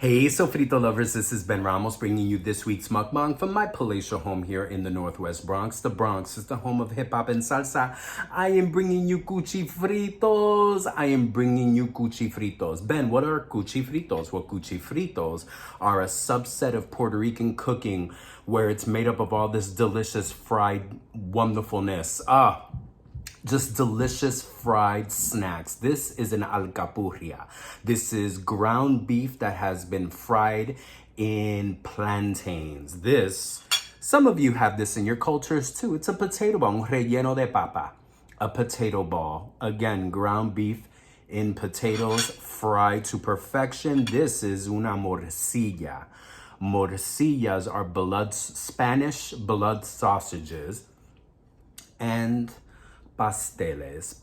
Hey, sofrito lovers, this is Ben Ramos bringing you this week's mukbang from my palatial home here in the Northwest Bronx. The Bronx is the home of hip-hop and salsa. I am bringing you Cuchifritos. Ben, what are Cuchifritos? Well, Cuchifritos are a subset of Puerto Rican cooking where it's made up of all this delicious fried wonderfulness. Just delicious fried snacks. This is an alcapurria. This is ground beef that has been fried in plantains. Some of you have this in your cultures too. It's a potato ball, un relleno de papa. A potato ball. Again, ground beef in potatoes fried to perfection. This is una morcilla. Morcillas are Spanish blood sausages. And pasteles.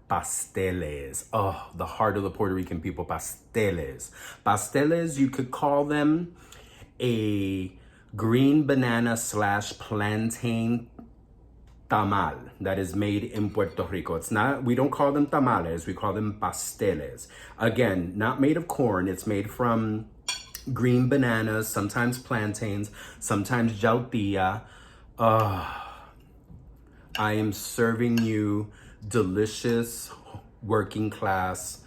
Pasteles. Oh, the heart of the Puerto Rican people, pasteles. Pasteles, you could call them a green banana / plantain tamal that is made in Puerto Rico. We don't call them tamales, we call them pasteles. Again, not made of corn, it's made from green bananas, sometimes plantains, sometimes jautilla. I am serving you delicious working class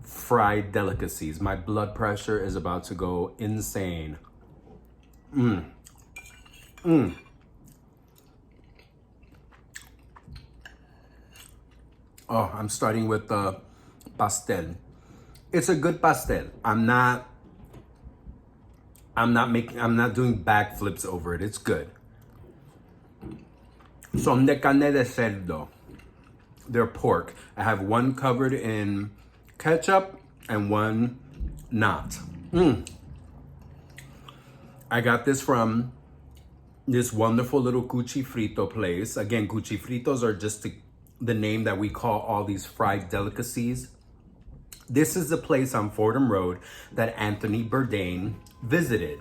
fried delicacies. My blood pressure is about to go insane. Oh, I'm starting with the pastel. It's a good pastel. I'm not doing backflips over it. It's good. Son de carne de cerdo. They're pork. I have one covered in ketchup and one not. I got this from this wonderful little Cuchifrito place. Again, Cuchifritos are just the name that we call all these fried delicacies. This is the place on Fordham Road that Anthony Bourdain visited.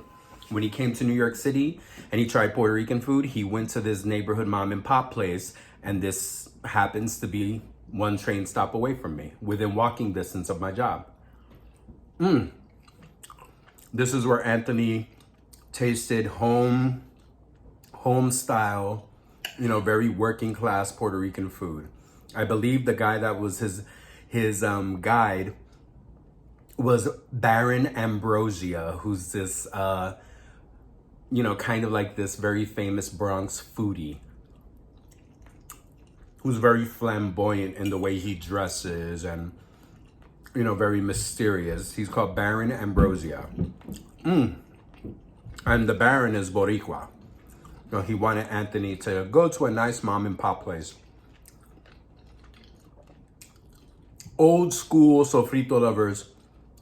When he came to New York City and he tried Puerto Rican food, he went to this neighborhood mom and pop place, and this happens to be one train stop away from me, within walking distance of my job. This is where Anthony tasted home style, very working class Puerto Rican food. I believe the guy that was his guide was Baron Ambrosia, who's this kind of like this very famous Bronx foodie who's very flamboyant in the way he dresses and, very mysterious. He's called Baron Ambrosia. And the Baron is Boricua. He wanted Anthony to go to a nice mom and pop place. Old school sofrito lovers,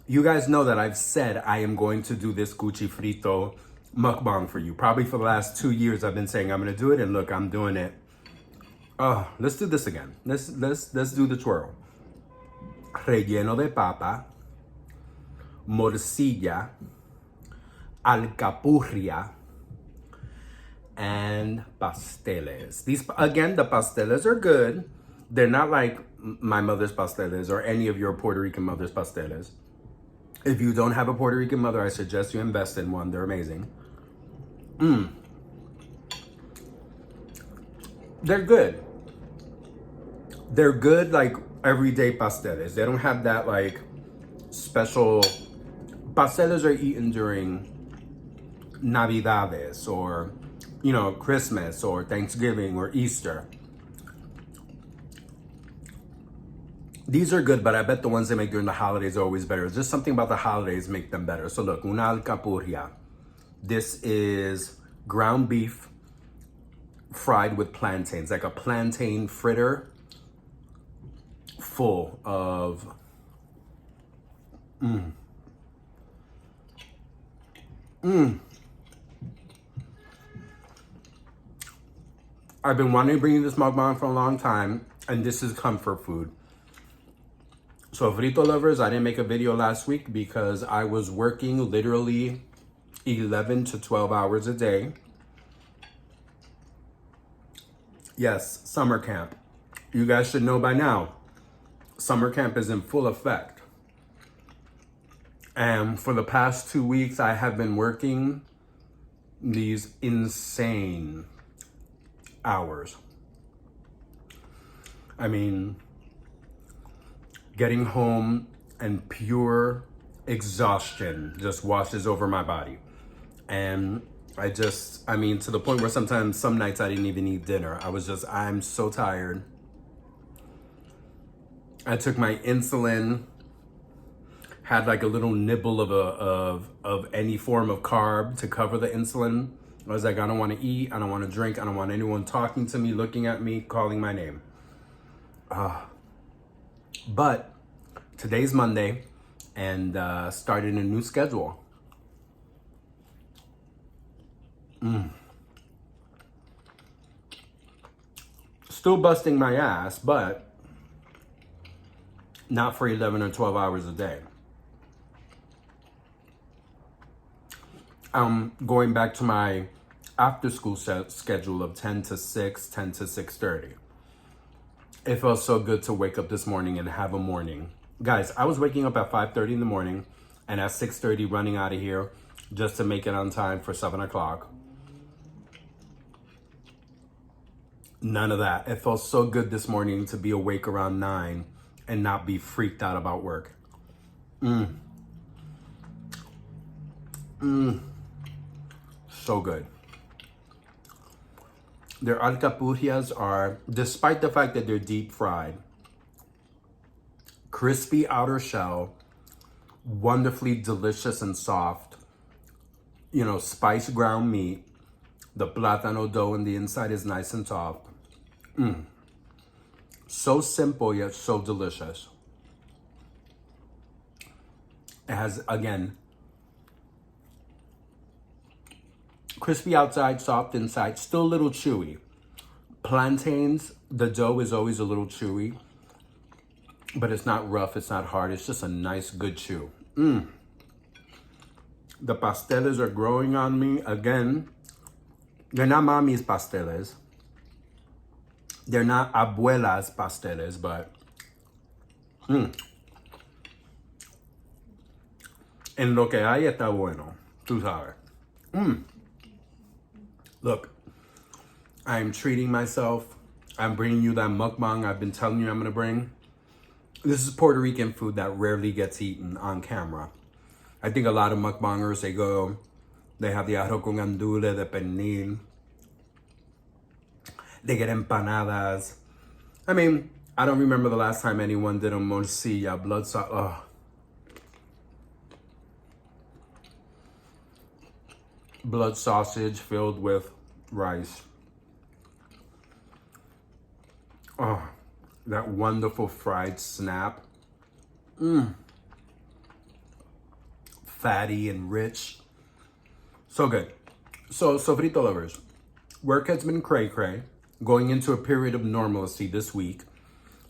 you guys know that I've said I am going to do this Cuchifrito mukbang for you. Probably for the last 2 years I've been saying I'm gonna do it, and look, I'm doing it. Let's do this again. Let's do the twirl. Relleno de papa, morcilla, alcapurria, and pasteles. These, again, the pasteles are good. They're not like my mother's pasteles or any of your Puerto Rican mother's pasteles. If you don't have a Puerto Rican mother, I suggest you invest in one. They're amazing. They're good. They're good like everyday pasteles. They don't have that like special. Pasteles are eaten during Navidades or, Christmas or Thanksgiving or Easter. These are good, but I bet the ones they make during the holidays are always better. Just something about the holidays make them better. So look, una alcapurria. This is ground beef fried with plantains, like a plantain fritter full of I've been wanting to bring you this mukbang for a long time, and this is comfort food. So frito lovers, I didn't make a video last week because I was working literally 11 to 12 hours a day. Yes, summer camp. You guys should know by now, summer camp is in full effect. And for the past 2 weeks, I have been working these insane hours. I mean, getting home and pure exhaustion just washes over my body. And I mean, to the point where sometimes, some nights I didn't even eat dinner. I'm so tired. I took my insulin, had like a little nibble of any form of carb to cover the insulin. I was like, I don't want to eat, I don't want to drink, I don't want anyone talking to me, looking at me, calling my name. But today's Monday, and started a new schedule. Still busting my ass, but not for 11 or 12 hours a day. I'm going back to my after school schedule of 10 to 6, 10 to 6:30. It felt so good to wake up this morning and have a morning. Guys, I was waking up at 5:30 in the morning and at 6:30 running out of here just to make it on time for 7 o'clock. None of that. It felt so good this morning to be awake around 9 and not be freaked out about work. So good. Their alcapurrias are, despite the fact that they're deep fried, crispy outer shell, wonderfully delicious and soft, you know, spiced ground meat. The plátano dough in the inside is nice and soft. So simple yet so delicious. It has, again, crispy outside, soft inside, still a little chewy. Plantains, the dough is always a little chewy, but it's not rough, it's not hard, it's just a nice, good chew. The pasteles are growing on me. Again, they're not mommy's pasteles. They're not abuela's pasteles, but en lo que hay está bueno, tú sabes. Look, I'm treating myself. I'm bringing you that mukbang I've been telling you I'm gonna bring. This is Puerto Rican food that rarely gets eaten on camera. I think a lot of mukbangers, they have the arroz con gandules, the pernil. They get empanadas. I mean, I don't remember the last time anyone did a morcilla, blood sauce. Blood sausage filled with rice. Oh, that wonderful fried snap. Fatty and rich. So good. So, sofrito lovers, work has been cray-cray. Going into a period of normalcy this week.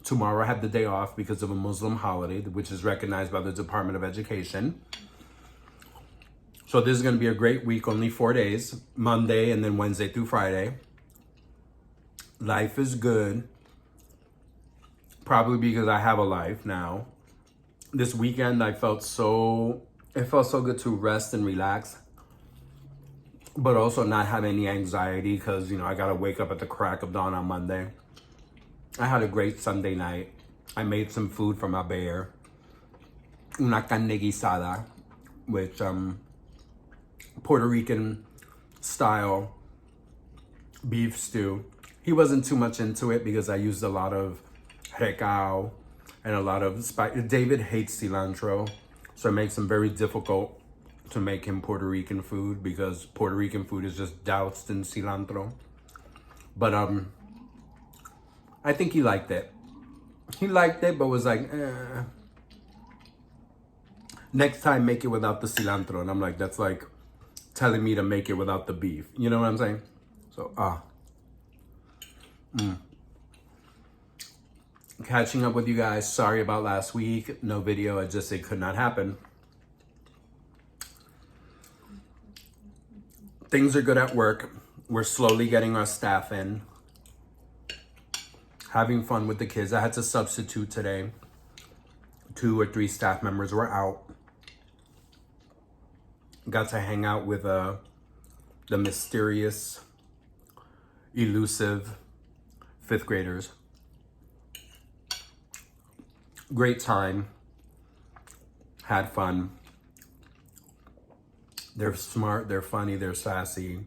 Tomorrow I have the day off because of a Muslim holiday, which is recognized by the Department of Education. So this is going to be a great week, only 4 days, Monday and then Wednesday through Friday. Life is good. Probably because I have a life now. This weekend it felt so good to rest and relax, but also not have any anxiety because, you know, I got to wake up at the crack of dawn on Monday. I had a great Sunday night. I made some food for my bear. Una carne guisada, which Puerto Rican style beef stew. He wasn't too much into it because I used a lot of recao and a lot of spice. David hates cilantro, so it makes him very difficult to make him Puerto Rican food because Puerto Rican food is just doused in cilantro. But I think he liked it. He liked it, but was like, next time make it without the cilantro. And I'm like, that's like telling me to make it without the beef. You know what I'm saying? So, catching up with you guys. Sorry about last week. No video. It could not happen. Things are good at work. We're slowly getting our staff in. Having fun with the kids. I had to substitute today. 2 or 3 staff members were out. Got to hang out with the mysterious, elusive 5th graders. Great time. Had fun. They're smart, they're funny, they're sassy,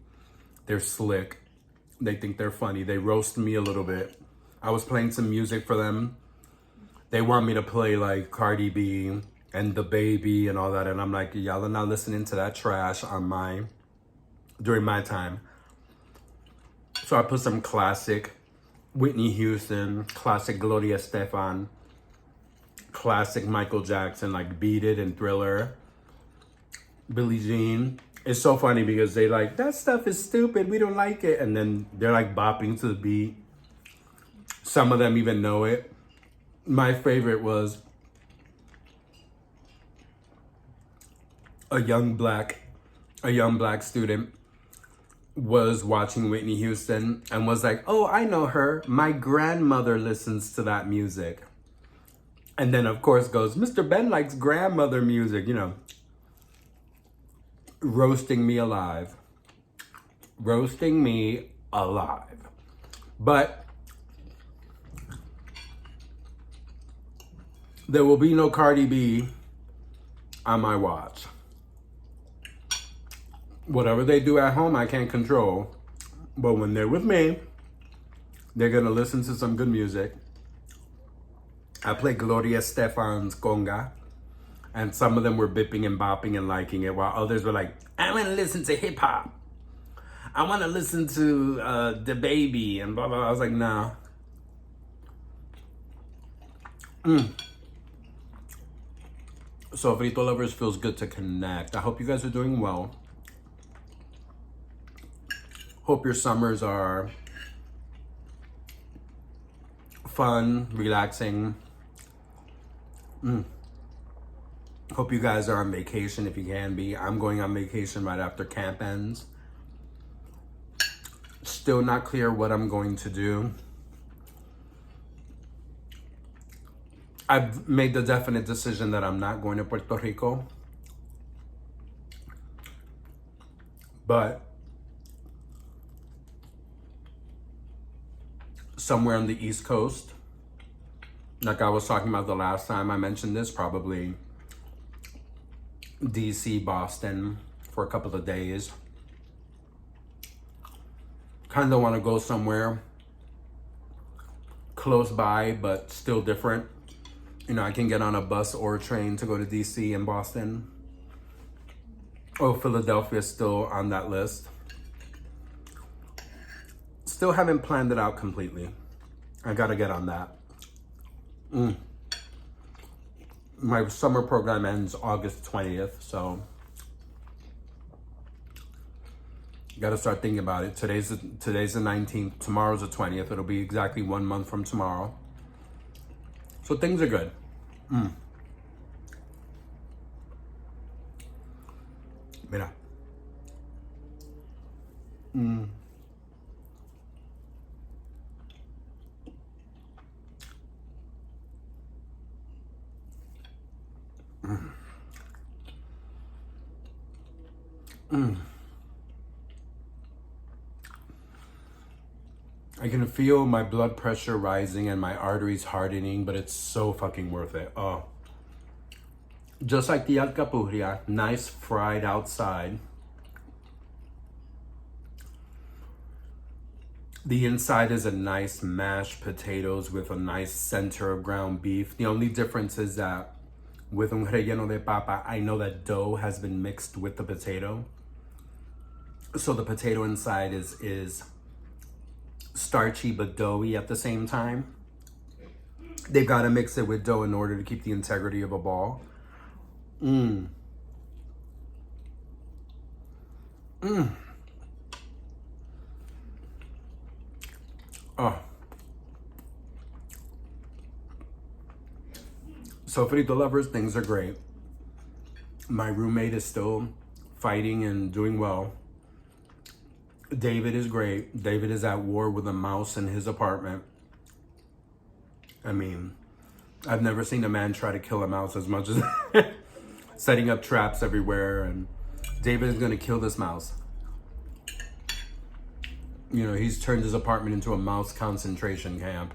they're slick. They think they're funny. They roast me a little bit. I was playing some music for them. They want me to play like Cardi B and The Baby and all that. And I'm like, y'all are not listening to that trash during my time. So I put some classic Whitney Houston, classic Gloria Estefan, classic Michael Jackson, like Beat It and Thriller, Billie Jean. It's so funny because they like, that stuff is stupid, we don't like it. And then they're like bopping to the beat. Some of them even know it. My favorite was a young black student was watching Whitney Houston and was like, oh, I know her. My grandmother listens to that music. And then of course goes, Mr. Ben likes grandmother music, you know. Roasting me alive. Roasting me alive. But there will be no Cardi B on my watch. Whatever they do at home, I can't control. But when they're with me, they're gonna listen to some good music. I play Gloria Estefan's conga. And some of them were bipping and bopping and liking it, while others were like, I want to listen to hip hop. I want to listen to The Baby and blah, blah, blah. I was like, nah. So Frito Lovers, feels good to connect. I hope you guys are doing well. Hope your summers are fun, relaxing. Hope you guys are on vacation if you can be. I'm going on vacation right after camp ends. Still not clear what I'm going to do. I've made the definite decision that I'm not going to Puerto Rico. But somewhere on the East Coast, like I was talking about the last time I mentioned this, probably DC, Boston for a couple of days. Kind of want to go somewhere close by, but still different. You know, I can get on a bus or a train to go to DC and Boston. Oh, Philadelphia is still on that list. Still haven't planned it out completely. I gotta get on that. My summer program ends August 20th, so gotta start thinking about it. Today's the 19th, tomorrow's the 20th. It'll be exactly 1 month from tomorrow. So things are good. Mira. I can feel my blood pressure rising and my arteries hardening, but it's so fucking worth it. Oh. Just like the alcapurria, nice fried outside. The inside is a nice mashed potatoes with a nice center of ground beef. The only difference is that with un relleno de papa, I know that dough has been mixed with the potato. So the potato inside is starchy but doughy at the same time. They've got to mix it with dough in order to keep the integrity of a ball. Oh. So Frito Lovers, things are great. My roommate is still fighting and doing well. David is great. David is at war with a mouse in his apartment. I mean, I've never seen a man try to kill a mouse as much as setting up traps everywhere and David is gonna kill this mouse. You know, he's turned his apartment into a mouse concentration camp.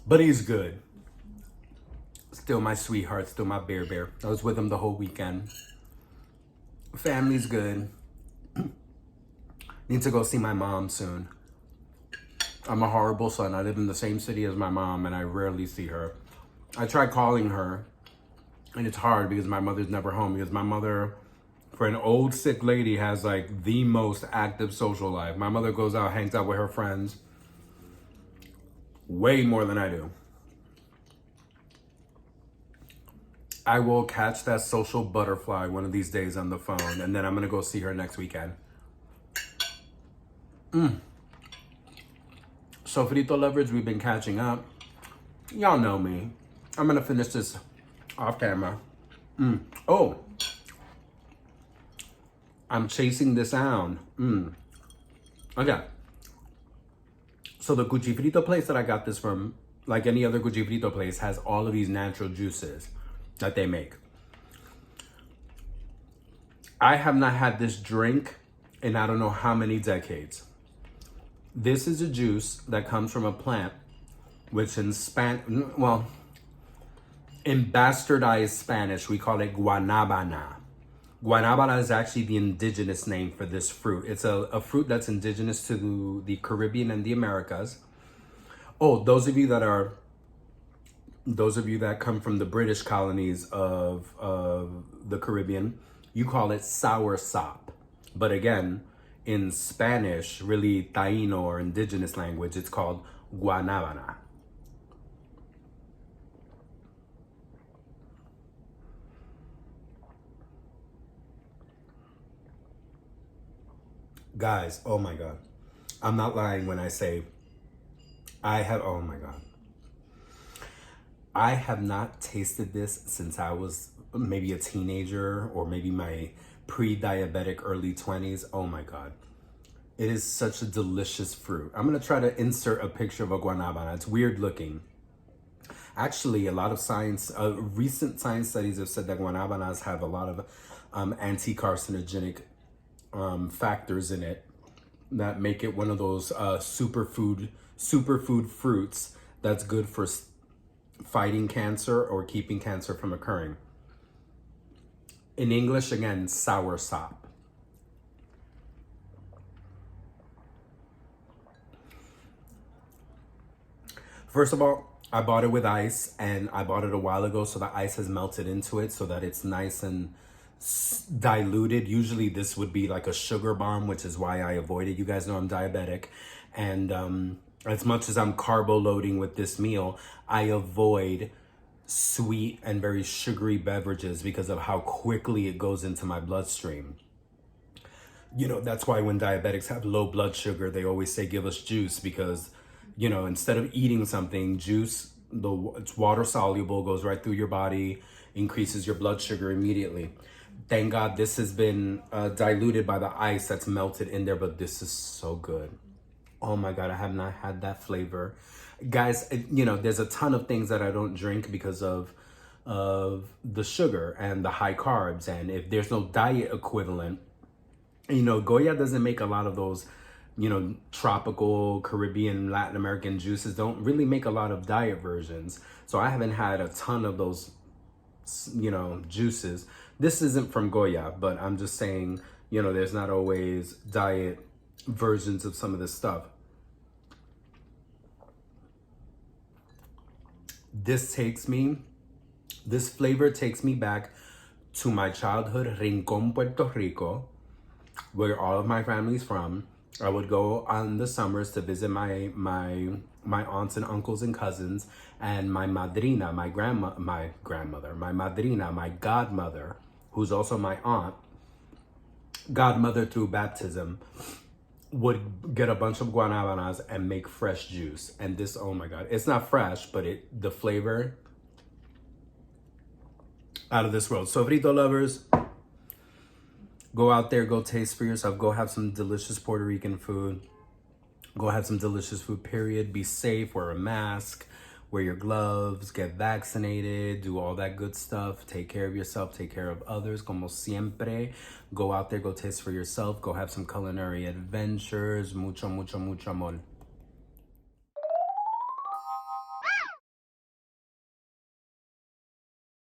But he's good. Still my sweetheart, still my bear. I was with him the whole weekend. Family's good. Need to go see my mom soon. I'm a horrible son. I live in the same city as my mom and I rarely see her. I try calling her and it's hard because my mother's never home, because my mother, for an old sick lady, has like the most active social life. My mother goes out, hangs out with her friends way more than I do. I will catch that social butterfly one of these days on the phone, and then I'm gonna go see her next weekend. So Frito lovers, we've been catching up. Y'all know me. I'm gonna finish this off camera. Oh, I'm chasing this sound. Okay. So the Cuchifrito place that I got this from, like any other Cuchifrito place, has all of these natural juices that they make. I have not had this drink in I don't know how many decades. This is a juice that comes from a plant, which in in bastardized Spanish, we call it guanabana. Guanabana is actually the indigenous name for this fruit. It's a fruit that's indigenous to the Caribbean and the Americas. Oh, those of you that come from the British colonies of the Caribbean, you call it sour sop. But again, in Spanish, really Taino or indigenous language, it's called guanabana. Guys, oh my God. I'm not lying when I say oh my God. I have not tasted this since I was maybe a teenager or maybe my pre-diabetic early 20s. Oh my God. It is such a delicious fruit. I'm gonna try to insert a picture of a guanabana. It's weird looking. Actually, a lot of recent science studies have said that guanabanas have a lot of anti-carcinogenic factors in it that make it one of those superfood fruits that's good for fighting cancer or keeping cancer from occurring. In English, again, sour sop. First of all, I bought it with ice, and I bought it a while ago, so the ice has melted into it so that it's nice and diluted. Usually this would be like a sugar bomb, which is why I avoid it. You guys know I'm diabetic, and as much as I'm carbo loading with this meal, I avoid sweet and very sugary beverages because of how quickly it goes into my bloodstream. You know, that's why when diabetics have low blood sugar, they always say give us juice, because you know, instead of eating something, juice, it's water soluble, goes right through your body, increases your blood sugar immediately. Thank God this has been diluted by the ice that's melted in there, but this is so good. Oh my God, I have not had that flavor. Guys, you know, there's a ton of things that I don't drink because of the sugar and the high carbs. And if there's no diet equivalent, you know, Goya doesn't make a lot of those, you know, tropical Caribbean, Latin American juices don't really make a lot of diet versions. So I haven't had a ton of those, you know, juices. This isn't from Goya, but I'm just saying, you know, there's not always diet versions of some of this stuff. This flavor takes me back to my childhood, Rincon, Puerto Rico, where all of my family's from. I would go on the summers to visit my aunts and uncles and cousins, and my madrina, my madrina, my godmother, who's also my aunt, godmother through baptism, would get a bunch of guanabanas and make fresh juice. And this, oh my God, it's not fresh, but the flavor out of this world. So Frito lovers, go out there, go taste for yourself. Go have some delicious Puerto Rican food. Go have some delicious food, period. Be safe, wear a mask, wear your gloves, get vaccinated, do all that good stuff. Take care of yourself, take care of others, como siempre. Go out there, go taste for yourself, go have some culinary adventures. Mucho, mucho, mucho amor.